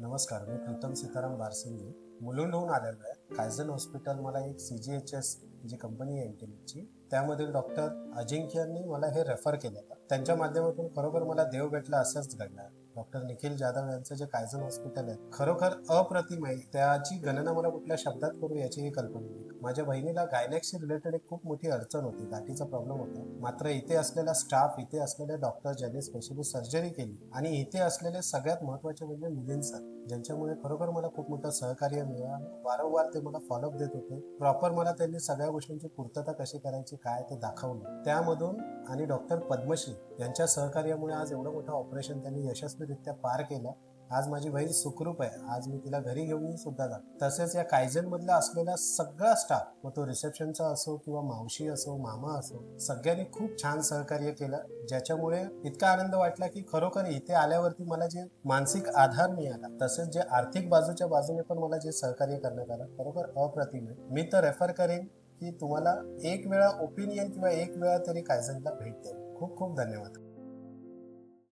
नमस्कार, मी प्रीतम सीताराम बारसिंगे मुलुंडहून आलेलो आहे. कायझन हॉस्पिटल मला एक CGHS जी कंपनी आहे इंटेलिजची, त्यामधील डॉक्टर अजिंक्यांनी मला हे रेफर केलं होतं. त्यांच्या माध्यमातून खरोखर मला देव भेटला असंच घडलं. डॉक्टर निखिल जाधव यांचं जे कायझन हॉस्पिटल आहे खरोखर अप्रतिम आहे. त्याची गणना मला कुठल्या शब्दात करू याचीही कल्पना नाही. माझ्या बहिणीला गायनेकशी रिलेटेड एक खूप मोठी अडचण होती, गाठीचा प्रॉब्लेम होता. मात्र इथे असलेला स्टाफ, इथे असलेले डॉक्टर ज्यांनी स्पेशली सर्जरी केली आणि इथे असलेले सगळ्यात महत्त्वाचे म्हणजे मिलिंद सर, ज्यांच्यामुळे खरोखर मला खूप मोठं सहकार्य मिळालं. वारंवार ते मला फॉलोअप देत होते. प्रॉपर मला त्यांनी सगळ्या गोष्टींची पूर्तता कशी करायची काय ते दाखवलं. त्यामधून आणि डॉक्टर पद्मश्री यांच्या सहकार्यामुळे आज एवढं मोठं ऑपरेशन त्यांनी यशस्वीरित्या पार केलं. आज माझी बहीण सुखरूप आहे. आज मी तिला घरी घेऊन सुद्धा जातो. तसेच या कायझन मधला असलेला सगळा स्टाफ, मग तो रिसेप्शनचा असो किंवा मावशी असो, मामा असो, सगळ्यांनी खूप छान सहकार्य केलं, ज्याच्यामुळे इतका आनंद वाटला की खरोखर इथे आल्यावरती मला जे मानसिक आधार मिळाला, तसेच जे आर्थिक बाजूच्या बाजूने पण मला जे सहकार्य करण्यात आलं, खरोखर अप्रतिम आहे. मी तर रेफर करेन की तुम्हाला एक वेळा ओपिनियन किंवा एक वेळा तरी कायझनला भेट द्यावी. खूप खूप धन्यवाद.